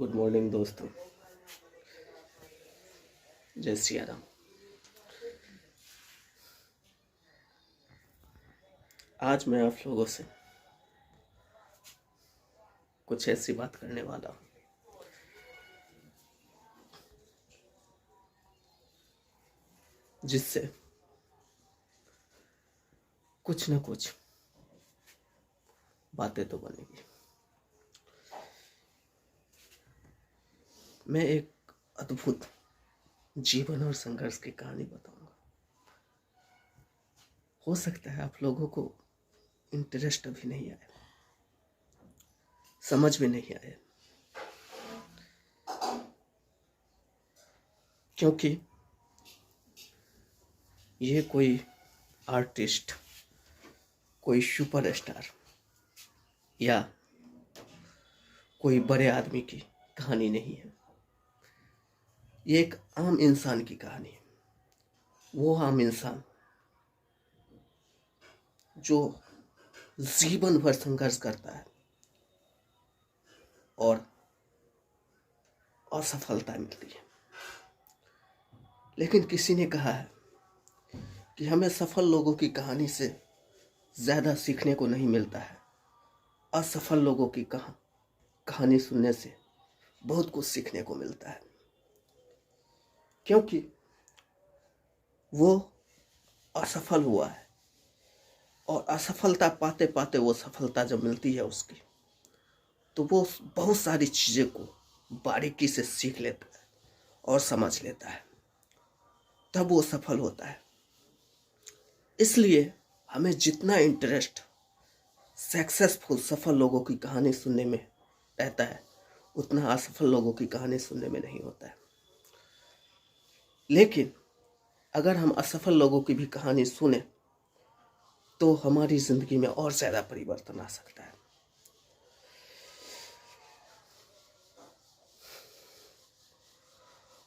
Good morning दोस्तों। जय सिया राम। आज मैं आप लोगों से कुछ ऐसी बात करने वाला हूँ जिससे कुछ न कुछ बातें तो बनेगी। मैं एक अद्भुत जीवन और संघर्ष की कहानी बताऊंगा। हो सकता है आप लोगों को इंटरेस्ट अभी नहीं आया, समझ में नहीं आया, क्योंकि ये कोई आर्टिस्ट, कोई सुपरस्टार या कोई बड़े आदमी की कहानी नहीं है। ये एक आम इंसान की कहानी है। वो आम इंसान जो जीवन भर संघर्ष करता है और असफलता मिलती है, लेकिन किसी ने कहा है कि हमें सफल लोगों की कहानी से ज्यादा सीखने को नहीं मिलता है, असफल लोगों की कहानी सुनने से बहुत कुछ सीखने को मिलता है। क्योंकि वो असफल हुआ है और असफलता पाते पाते वो सफलता जब मिलती है उसकी, तो वो बहुत सारी चीजें को बारीकी से सीख लेता है और समझ लेता है, तब वो सफल होता है। इसलिए हमें जितना इंटरेस्ट सक्सेसफुल सफल लोगों की कहानी सुनने में रहता है, उतना असफल लोगों की कहानी सुनने में नहीं होता है। लेकिन अगर हम असफल लोगों की भी कहानी सुने तो हमारी जिंदगी में और ज्यादा परिवर्तन आ सकता है।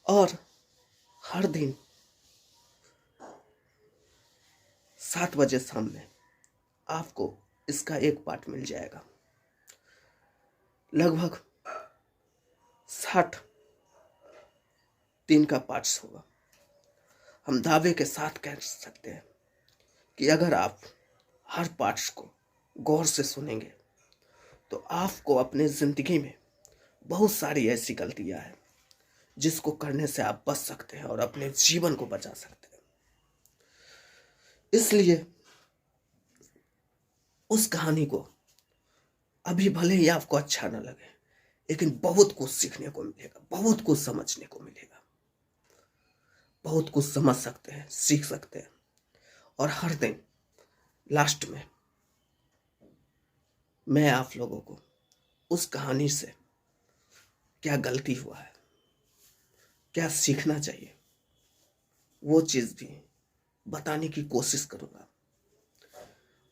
और हर दिन 7 बजे शाम में आपको इसका एक पार्ट मिल जाएगा। लगभग 60 दिन का पार्ट्स होगा। हम दावे के साथ कह सकते हैं कि अगर आप हर पार्ट्स को गौर से सुनेंगे तो आपको अपने जिंदगी में बहुत सारी ऐसी गलतियां हैं जिसको करने से आप बच सकते हैं और अपने जीवन को बचा सकते हैं। इसलिए उस कहानी को अभी भले ही आपको अच्छा ना लगे, लेकिन बहुत कुछ सीखने को मिलेगा, बहुत कुछ समझने को मिलेगा, बहुत कुछ समझ सकते हैं, सीख सकते हैं। और हर दिन लास्ट में मैं आप लोगों को उस कहानी से क्या गलती हुआ है, क्या सीखना चाहिए, वो चीज भी बताने की कोशिश करूंगा।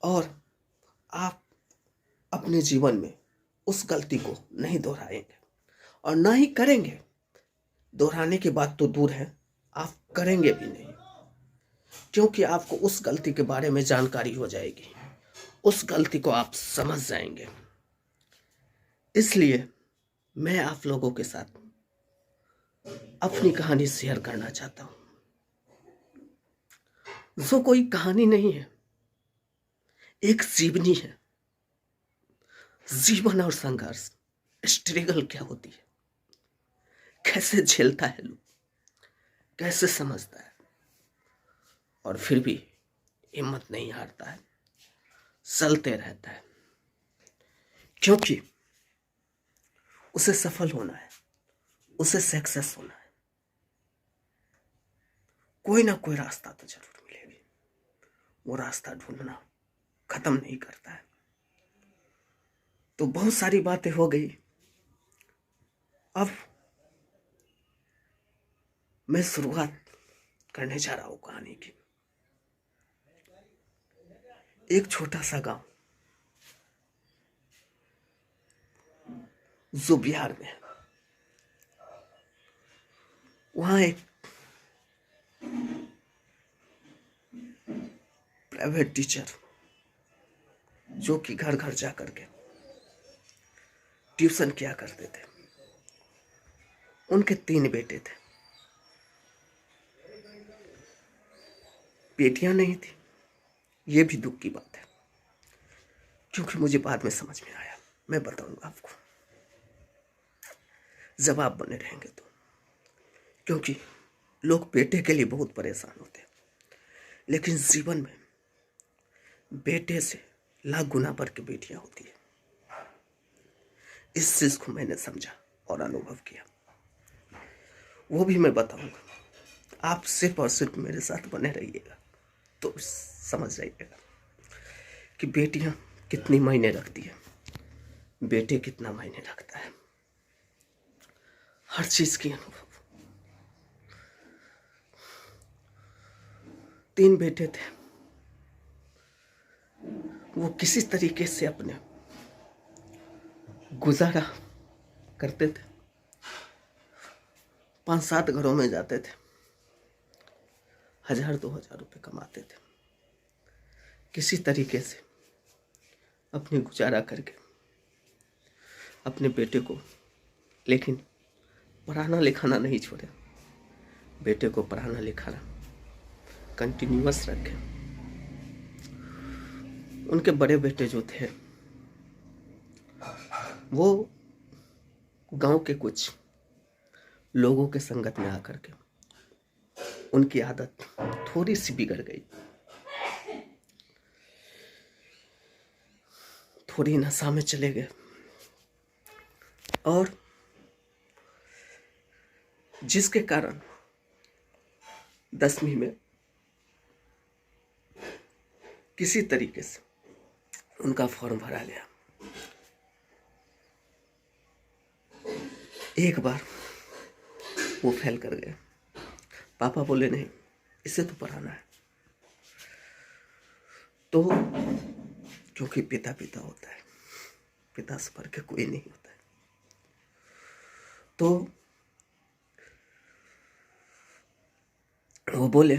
और आप अपने जीवन में उस गलती को नहीं दोहराएंगे और ना ही करेंगे। दोहराने की बात तो दूर है, आप करेंगे भी नहीं, क्योंकि आपको उस गलती के बारे में जानकारी हो जाएगी, उस गलती को आप समझ जाएंगे। इसलिए मैं आप लोगों के साथ अपनी कहानी शेयर करना चाहता हूं, जो कोई कहानी नहीं है, एक जीवनी है। जीवन और संघर्ष, स्ट्रगल क्या होती है, कैसे झेलता है लोग, कैसे समझता है, और फिर भी हिम्मत नहीं हारता है, चलते रहता है, क्योंकि उसे सफल होना है, उसे सक्सेस होना है। कोई ना कोई रास्ता तो जरूर मिलेगी, वो रास्ता ढूंढना खत्म नहीं करता है। तो बहुत सारी बातें हो गई। अब मैं शुरुआत करने जा रहा हूं कहानी की। एक छोटा सा गांव जो बिहार में है, वहां एक प्राइवेट टीचर जो कि घर घर जा करके ट्यूशन किया करते थे, उनके 3 बेटे थे, बेटियां नहीं थी। ये भी दुख की बात है, क्योंकि मुझे बाद में समझ में आया। मैं बताऊंगा आपको जब आप बने रहेंगे तो, क्योंकि लोग बेटे के लिए बहुत परेशान होते हैं, लेकिन जीवन में बेटे से लाख गुना बढ़ के बेटियां होती है। इस चीज को मैंने समझा और अनुभव किया, वो भी मैं बताऊंगा। आप सिर्फ और सिर्फ मेरे साथ बने रहिएगा तो समझ जाइएगा कि बेटियां कितनी मायने रखती है, बेटे कितना मायने रखता है, हर चीज की अनुभव। 3 बेटे थे, वो किसी तरीके से अपने गुजारा करते थे। 5-7 घरों में जाते थे, 1000-2000 रुपये कमाते थे, किसी तरीके से अपनी गुजारा करके अपने बेटे को, लेकिन पढ़ाना लिखाना नहीं छोड़े, बेटे को पढ़ाना लिखाना कंटिन्यूअस रखे। उनके बड़े बेटे जो थे वो गांव के कुछ लोगों के संगत में आकर के उनकी आदत थोड़ी सी बिगड़ गई, थोड़ी नशा में चले गए, और जिसके कारण 10वीं में किसी तरीके से उनका फॉर्म भरा गया। एक बार वो फेल कर गए। पापा बोले नहीं, इसे तो पढ़ाना है। तो क्योंकि पिता पिता होता है, पिता से बढ़ के कोई नहीं होता है, तो वो बोले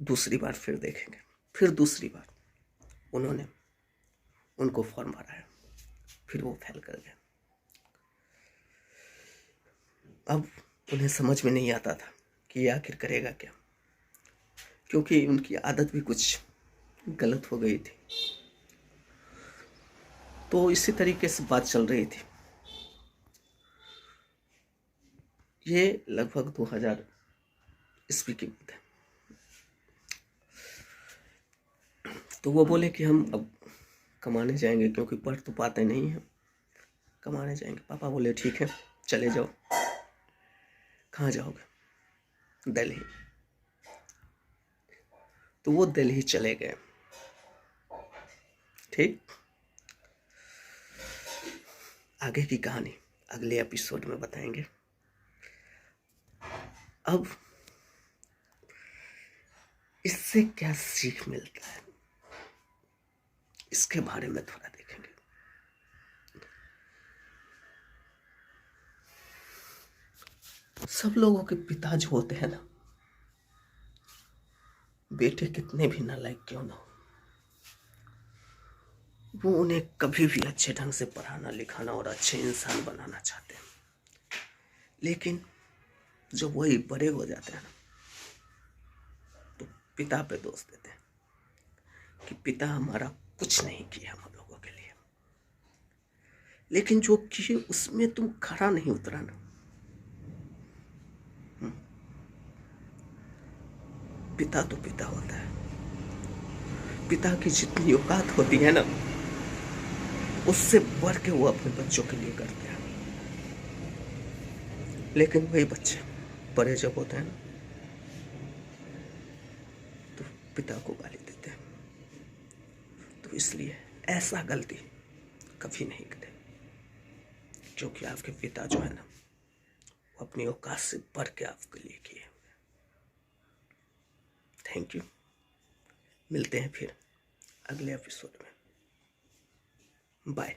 दूसरी बार फिर देखेंगे। फिर दूसरी बार उन्होंने उनको फॉर्म भराया, फिर वो फेल कर गए। अब उन्हें समझ में नहीं आता था कि ये आखिर करेगा क्या, क्योंकि उनकी आदत भी कुछ गलत हो गई थी। तो इसी तरीके से बात चल रही थी। ये लगभग 2000 ईस्वी की बात है। तो वो बोले कि हम अब कमाने जाएंगे, क्योंकि पढ़ तो पाते नहीं हैं, कमाने जाएंगे। पापा बोले ठीक है चले जाओ। कहाँ जाओगे? दिल्ली। तो वो दिल्ली चले गए। ठीक, आगे की कहानी अगले एपिसोड में बताएंगे। अब इससे क्या सीख मिलता है, इसके बारे में थोड़ा देखेंगे। सब लोगों के पिता जो होते हैं ना, बेटे कितने भी नालायक क्यों ना हो, वो उन्हें कभी भी अच्छे ढंग से पढ़ाना लिखाना और अच्छे इंसान बनाना चाहते हैं। लेकिन जब वही बड़े हो जाते हैं ना, तो पिता पे दोष देते हैं कि पिता हमारा कुछ नहीं किया हम लोगों के लिए। लेकिन जो किए उसमें तुम खरा नहीं उतरा ना। पिता तो पिता होता है, पिता की जितनी औकात होती है ना, उससे बढ़ के वो अपने बच्चों के लिए करते हैं। लेकिन वही बच्चे बड़े जब होते हैं ना, तो पिता को गाली देते हैं। तो इसलिए ऐसा गलती कभी नहीं करे, क्योंकि आपके पिता जो है ना, वो अपनी औकात से बढ़ के आपके लिए किए। Thank you. मिलते हैं फिर अगले एपिसोड में। बाय।